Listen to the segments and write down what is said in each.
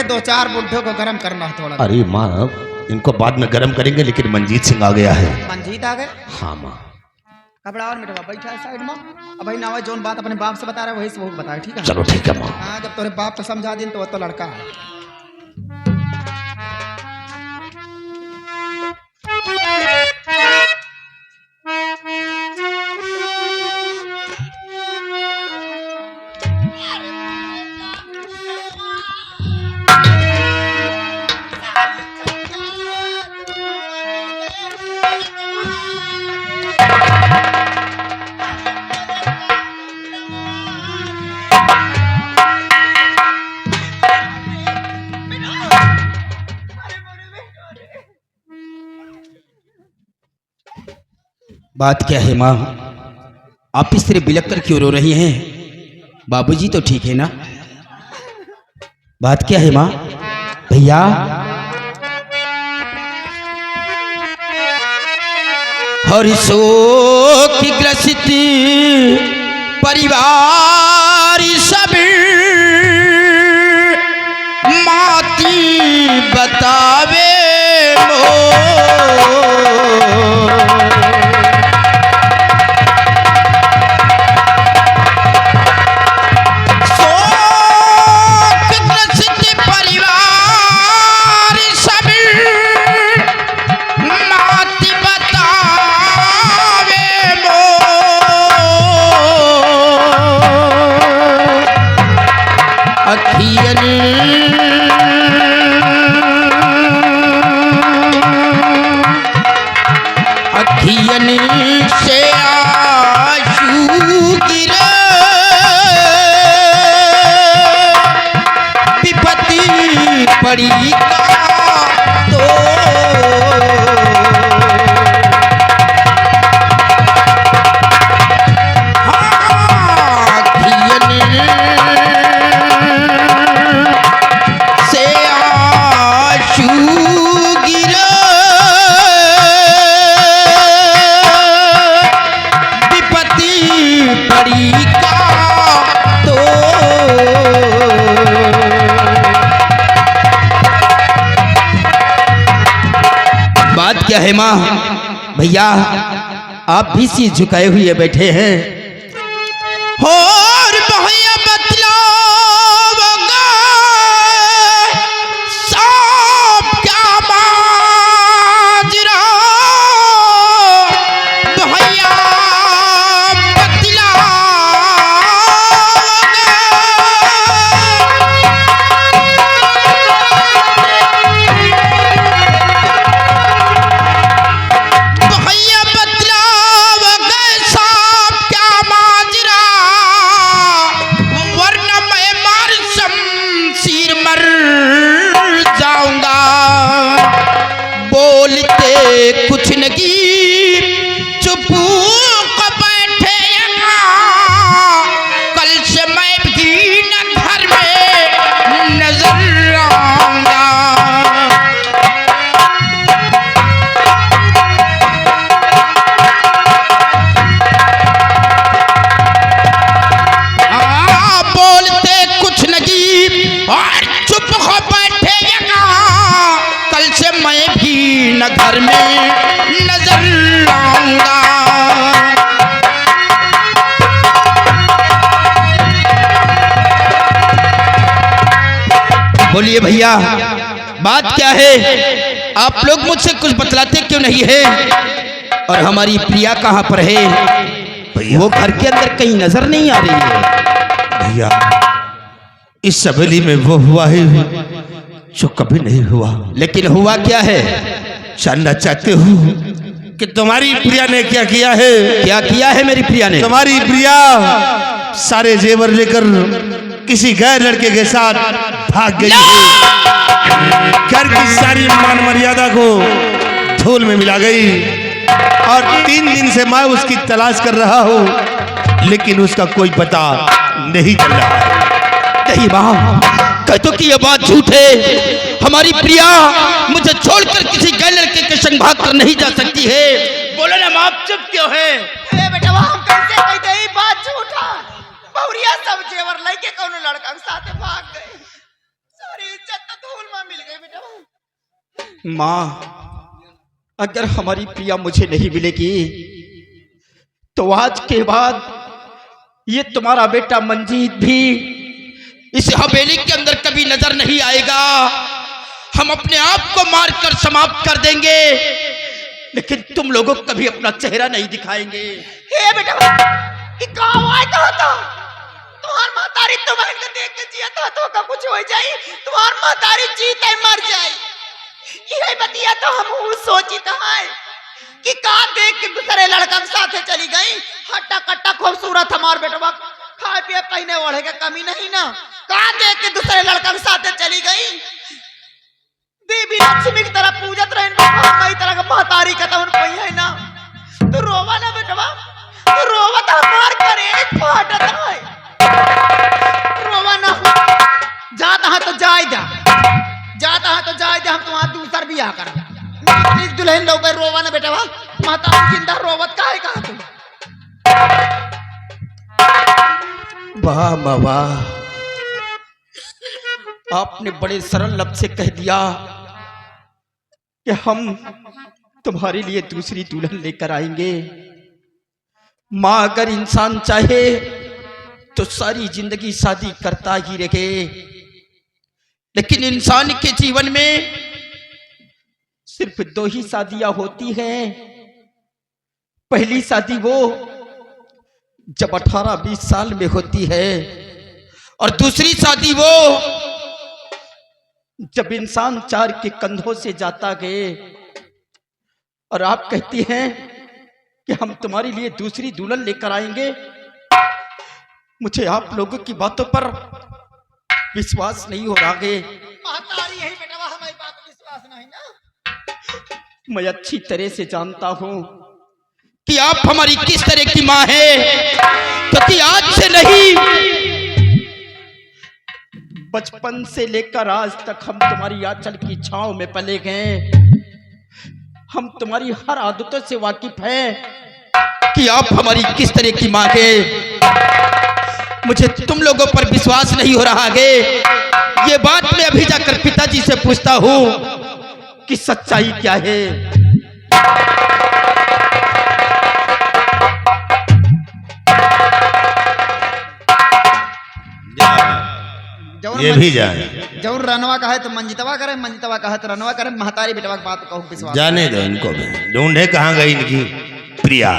दो चार बुढ़ों को गर्म करना है थोड़ा। अरे माँ इनको बाद में गर्म करेंगे, लेकिन मंजीत सिंह आ गया है। मंजीत आ गए? हाँ माँ। कपड़ा और मिटवा बैठा है साइड में। अब भाई ना जोन बात अपने बाप से बता रहा है वही से वो बताए, ठीक है? चलो ठीक है माँ। हाँ, जब तेरे बाप को समझा दिन तो वो तो लड़का है। बात क्या है माँ, आप इस तरह बिलक कर क्यों रो रही हैं? बाबूजी तो ठीक है ना? बात क्या है माँ? भैया और शोक ग्रसित परिवार सब माती बतावे अखियन से आंसू गिरे, विपत्ति पड़ी तो क्या है माँ? भैया आप भी सिर झुकाए हुए बैठे हैं। और भैया बतलाओगा सब क्या माजरा, भैया कुछ नहीं चुप बैठे कल से मैं भी न घर में नजर आऊंगा। बोलते कुछ नहीं और चुप हो बैठे कल से मैं भी न घर में नजर आऊंगा। बोलिए भैया बात क्या है? आप लोग मुझसे कुछ बतलाते क्यों नहीं है? और हमारी प्रिया कहाँ पर है? वो घर के अंदर कहीं नजर नहीं आ रही है। भैया इस हवेली में वो हुआ है जो कभी नहीं हुआ। लेकिन हुआ क्या है? जानना चाहते हो कि तुम्हारी प्रिया ने क्या किया है? क्या किया है मेरी प्रिया ने? तुम्हारी प्रिया सारे जेवर लेकर किसी गैर लड़के के साथ भाग गई है। घर की सारी मान मर्यादा को धूल में मिला गई और 3 दिन से मैं उसकी तलाश कर रहा हूँ, लेकिन उसका कोई पता नहीं चल रहा है। नहीं माँ, कहतो कि ये बात झूठ है। हमारी प्रिया मुझे छोड़कर किसी गैर लड़के के संग भाग कर नहीं जा सकती है। बोलो ना माँ, चुप क्यों है? बेटा हम कैसे कहते ही बात झूठा। बहुरिया सब जेवर लेके कोनो लड़का के साथ भाग गए। सारी इज्जत मिल गई बेटा। माँ, अगर हमारी प्रिया मुझे नहीं मिलेगी तो आज के बाद ये तुम्हारा बेटा मंजीत भी इस हवेली के अंदर कभी नजर नहीं आएगा। हम अपने आप को मारकर समाप्त कर देंगे, लेकिन तुम लोगों को कभी अपना चेहरा नहीं दिखाएंगे। हे बेटा, कि कहाँ आए कहाँ था? तुम्हार मातारी तो बहन को देख के जिया तो का कुछ हो जाई, तुम्हार मातारी जीते मर जाई। ये बतिया तो हम सोची तो है कि का देख के दूसरे लड़का के साथे चली गई। हट्टा कट्टा खूबसूरत हमार बेटवा, खाए पिए पहने ओढ़े के कमी नहीं ना। का देख के दूसरे लड़का के साथे चली गई। देवी लक्ष्मी की तरह पूजत रहे, कई तरह का महतारी का तो कोई है ना। तू रोवा ना बेटवा, तू रोवा तो हमार करे फाटत है। रोवा ना, जाता है तो जाए जा, जाता है तो जाए जा। हम तुम्हारा दूसर भी आकर प्लीज दुल्हन लोग रोवा ना बेटवा। महतारी जिंदा रोवत का है कहा तुम? वाह माँ वाह, आपने बड़े सरल लफ्ज से कह दिया कि हम तुम्हारे लिए दूसरी दुल्हन लेकर आएंगे। माँ, अगर इंसान चाहे तो सारी जिंदगी शादी करता ही रहे, लेकिन इंसान के जीवन में सिर्फ 2 ही शादियां होती हैं। पहली शादी वो जब 18-20 साल में होती है, और दूसरी शादी वो जब इंसान 4 के कंधों से जाता गए। और आप कहती हैं कि हम तुम्हारे लिए दूसरी दुल्हन लेकर आएंगे। मुझे आप लोगों की बातों पर विश्वास नहीं हो रहा है। महतारी यही बेटवा, हमारी बात पर विश्वास नहीं ना। मैं अच्छी तरह से जानता हूं कि आप हमारी किस तरह की माँ है, क्योंकि आज से नहीं, बचपन से लेकर आज तक हम तुम्हारी आंचल की छांव में पले गए। हम तुम्हारी हर आदतों से वाकिफ हैं कि आप हमारी किस तरह की माँ है। मुझे तुम लोगों पर विश्वास नहीं हो रहा है। ये बात मैं अभी जाकर पिताजी से पूछता हूं कि सच्चाई क्या है। ये भी जाए, जरूर रनवा का है तो मंजितवा करे, मंजितवा का है तो रनवा करे। महतारी बेटवा की बात कहूँ विश्वास जाने दो इनको भी। ढूंढे कहाँ गई इनकी प्रिया।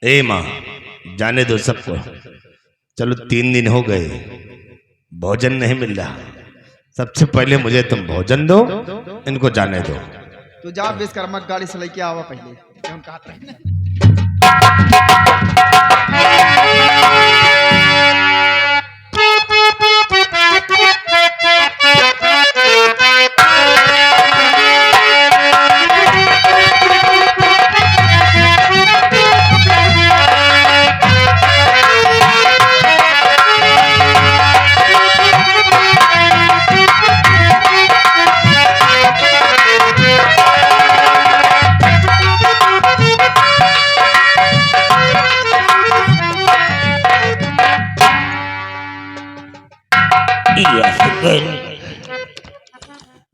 ए माँ, जाने दो सबको। चलो 3 दिन हो गए, भोजन नहीं मिल रहा। सबसे पहले मुझे तुम भोजन दो, इनको जाने दो। तू जा विश्वकर्मा गाड़ी से लेके आवा पहले। हम कहते हैं ना,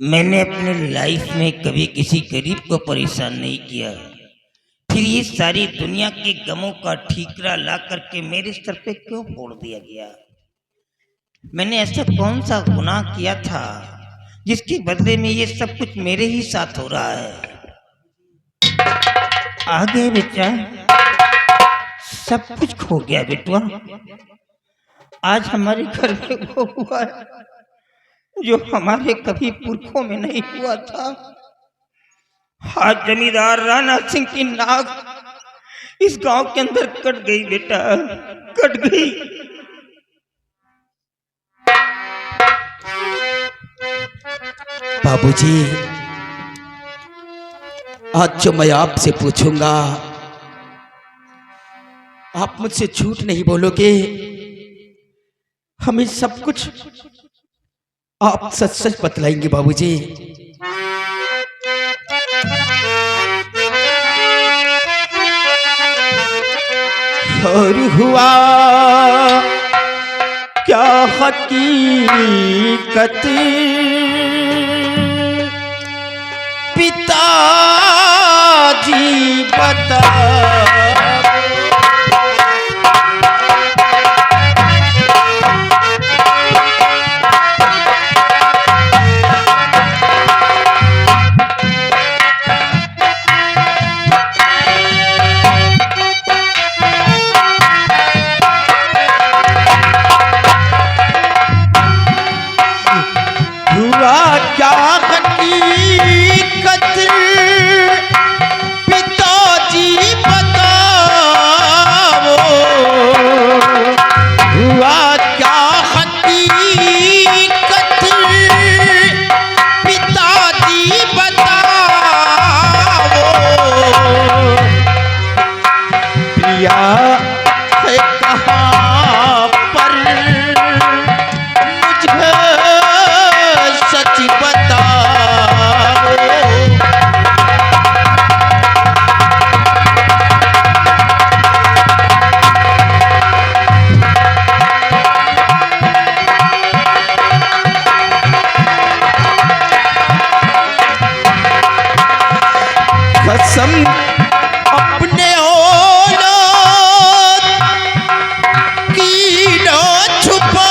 मैंने अपने लाइफ में कभी किसी गरीब को परेशान नहीं किया, फिर ये सारी दुनिया के गमों का ठीकरा ला करके मेरे सर पे क्यों फोड़ दिया गया? मैंने ऐसा कौन सा गुनाह किया था जिसके बदले में ये सब कुछ मेरे ही साथ हो रहा है? आगे बेटा, सब कुछ खो गया बेटवा। आज हमारे घर में वो हुआ है जो हमारे कभी पुरखों में नहीं हुआ था। आज जमींदार राणा सिंह की नाक इस गांव के अंदर कट गई बेटा, कट गई। बाबूजी, आज जो मैं आपसे पूछूंगा आप मुझसे झूठ नहीं बोलोगे? हमें सब कुछ आप सच सच बतलाएंगे बाबूजी? और हुआ क्या हकीकत हुआ क्या हकीकत पिताजी बताओ, हुआ क्या हकीकत पिताजी बताओ, प्रिया है कहाँ पर मुझे सच बताओ। कसम अपने औलाद की न छुपाओ,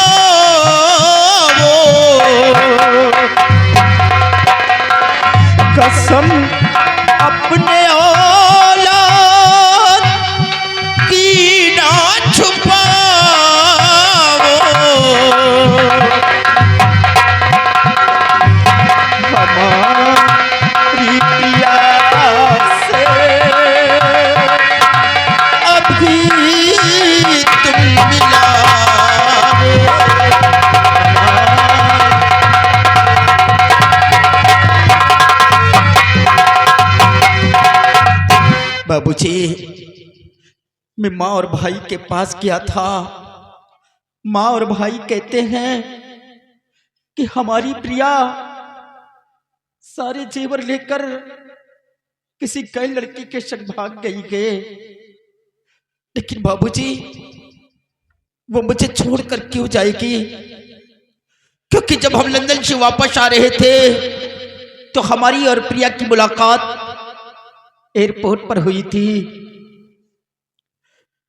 कसम अपने औलाद की ना छुपाओ, हमारी प्रिया से अभी तुम मिलाओ। बाबूजी, मैं माँ और भाई के पास गया था। माँ और भाई कहते हैं कि हमारी प्रिया सारे जेवर लेकर किसी गैर लड़की के संग भाग गई है। लेकिन बाबूजी, वो मुझे छोड़कर क्यों जाएगी? क्योंकि जब हम लंदन से वापस आ रहे थे तो हमारी और प्रिया की मुलाकात एयरपोर्ट पर हुई थी।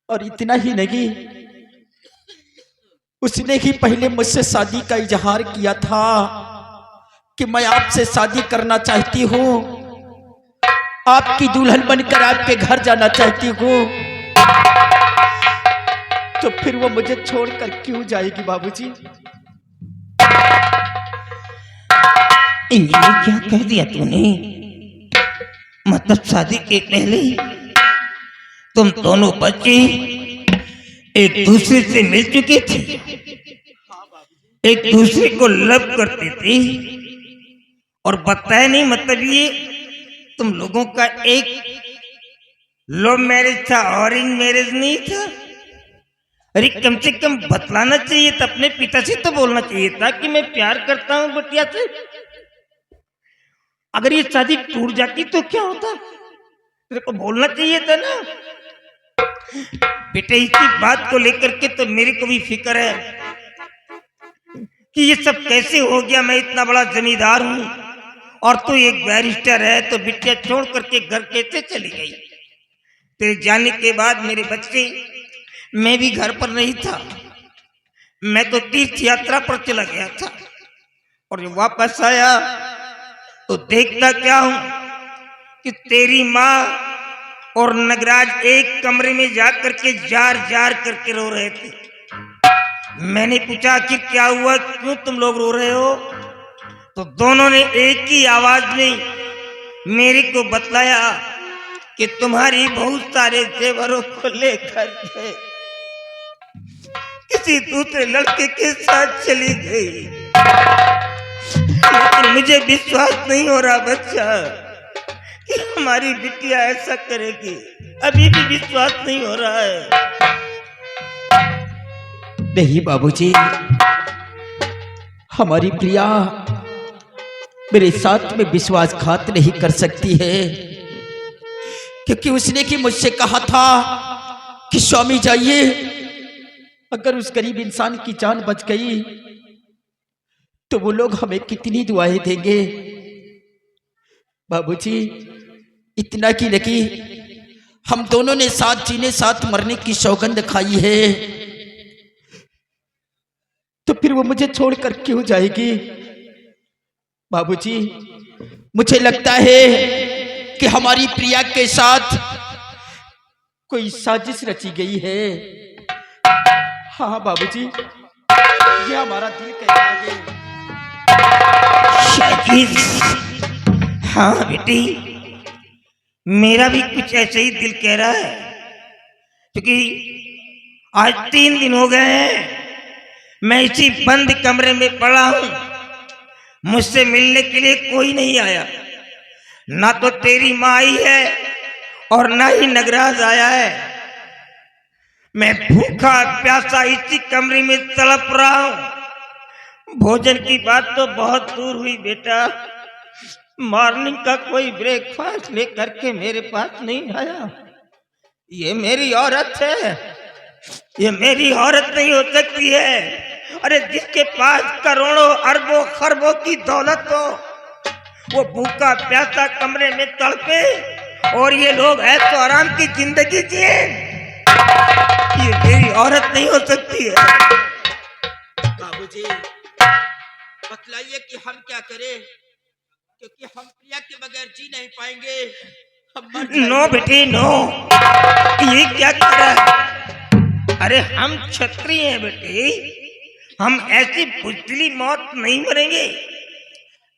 और इतना ही नहीं, उसने ही पहले मुझसे शादी का इजहार किया था कि मैं आपसे शादी करना चाहती हूँ, आपकी दुल्हन बनकर आपके घर जाना चाहती हूँ। तो फिर वो मुझे छोड़कर क्यों जाएगी बाबूजी? ये क्या कह दिया तूने? मतलब शादी के पहले तुम दोनों बच्चे एक दूसरे से मिल चुके थे, एक दूसरे को लव करते थे, और बताया नहीं? मतलब ये तुम लोगों का एक लव मैरिज था, अरेंज मैरिज नहीं था। अरे कम से कम बतलाना चाहिए था, अपने पिता से तो बोलना चाहिए था कि मैं प्यार करता हूँ बटिया से। अगर ये शादी टूट जाती तो क्या होता? तेरे को बोलना चाहिए था ना। बेटे, इसी बात को लेकर के तो मेरे को भी फिक्र है कि ये सब कैसे हो गया। मैं इतना बड़ा जमींदार हूँ और तू एक बैरिस्टर है, तो बिटिया छोड़ करके घर कैसे चली गई? तेरे जाने के बाद मेरे बच्चे, मैं भी घर पर नहीं था, मैं तो तीर्थ यात्रा पर चला गया था। और जब वापस आया तो देखता क्या हूं कि तेरी माँ और नगराज एक कमरे में जाकर के जार जार करके रो रहे थे। मैंने पूछा कि क्या हुआ, क्यों तुम लोग रो रहे हो? तो दोनों ने एक ही आवाज में मेरे को बतलाया कि तुम्हारी बहुत सारे जेवरों को लेकर के किसी दूसरे लड़के के साथ चली गई। लेकिन मुझे विश्वास नहीं हो रहा बच्चा कि हमारी बिटिया ऐसा करेगी। अभी भी विश्वास नहीं हो रहा है। नहीं बाबूजी, हमारी प्रिया मेरे साथ में विश्वासघात नहीं कर सकती है, क्योंकि उसने कि मुझसे कहा था कि स्वामी जाइए, अगर उस गरीब इंसान की जान बच गई तो वो लोग हमें कितनी दुआएं देंगे। बाबूजी, इतना की नहीं, हम दोनों ने साथ जीने साथ मरने की सौगंध खाई है, तो फिर वो मुझे छोड़कर क्यों जाएगी? बाबूजी, मुझे लगता है कि हमारी प्रिया के साथ कोई साजिश रची गई है। हाँ बाबूजी, ये हमारा दिल कहता है। शाकिर, हाँ बेटी, मेरा भी कुछ ऐसे ही दिल कह रहा है, क्योंकि आज 3 दिन हो गए हैं मैं इसी बंद कमरे में पड़ा हूं। मुझसे मिलने के लिए कोई नहीं आया, ना तो तेरी माँ आई है और ना ही नगराज आया है। मैं भूखा प्यासा इसी कमरे में तड़प रहा हूं। भोजन की बात तो बहुत दूर हुई बेटा, मॉर्निंग का कोई ब्रेकफास्ट लेकर के मेरे पास नहीं आया। ये मेरी औरत है, ये मेरी औरत नहीं हो सकती है। अरे जिसके पास करोड़ों अरबों खरबों की दौलत हो, वो भूखा प्यासा कमरे में तड़पे और ये लोग ऐशो आराम की जिंदगी जिए, ये मेरी औरत नहीं हो सकती है। बाबूजी, बतलाइए कि हम क्या करें, क्योंकि हम प्रिया के बगैर जी नहीं पाएंगे। हम मर जाएंगे। नो बेटी नो, ये क्या कर रहा है? अरे हम क्षत्रिय हैं बेटी, हम ऐसी बुझदिली मौत नहीं मरेंगे।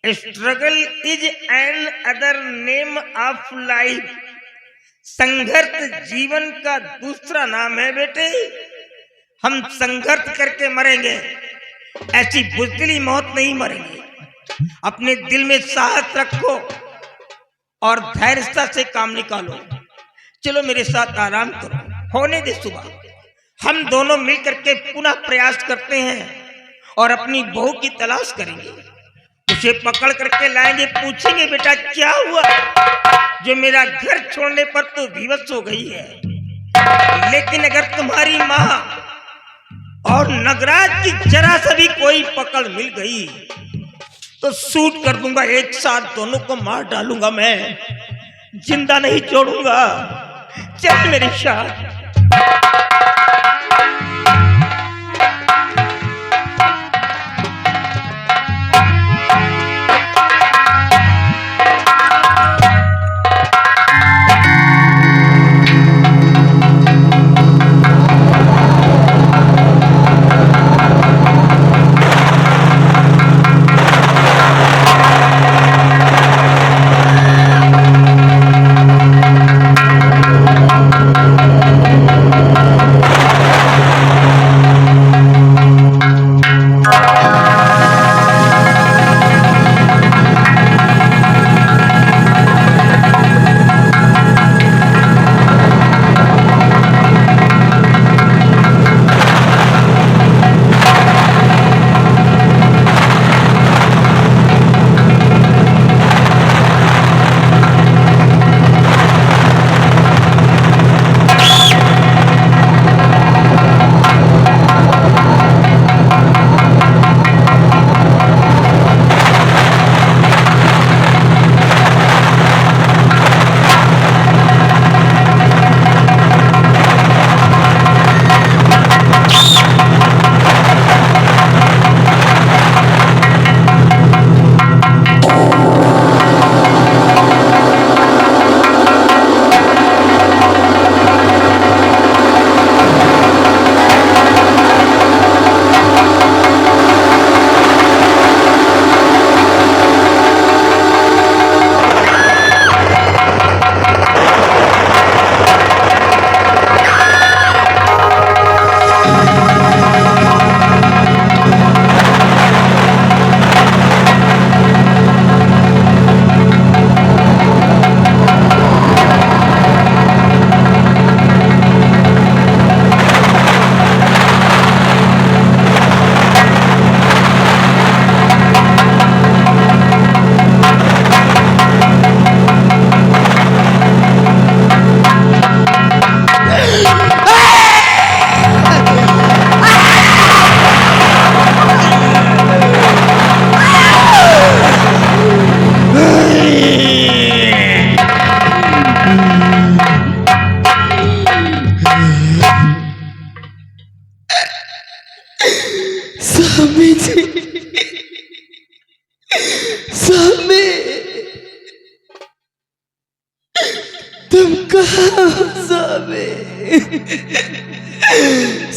Struggle is an other name of life. संघर्ष जीवन का दूसरा नाम है बेटे। हम संघर्ष करके मरेंगे, ऐसी बुझदिली मौत नहीं मरेंगे। अपने दिल में साहस रखो और धैर्यता से काम निकालो। चलो मेरे साथ आराम करो, होने दे सुबह। हम दोनों मिलकर के पुनः प्रयास करते हैं और अपनी बहू की तलाश करेंगे। उसे पकड़ करके लाएंगे, पूछेंगे बेटा क्या हुआ जो मेरा घर छोड़ने पर तो विवश हो गई है। लेकिन अगर तुम्हारी माँ और नगराज की जरा सा भी कोई पकड़ मिल गई तो शूट कर दूंगा, एक साथ दोनों को मार डालूंगा, मैं जिंदा नहीं छोड़ूंगा। चल मेरे साथ।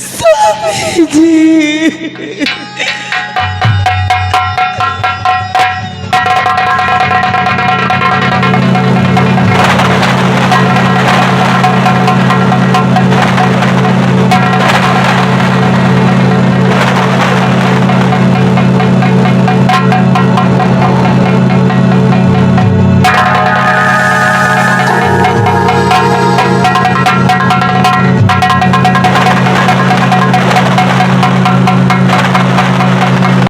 स्वामी जी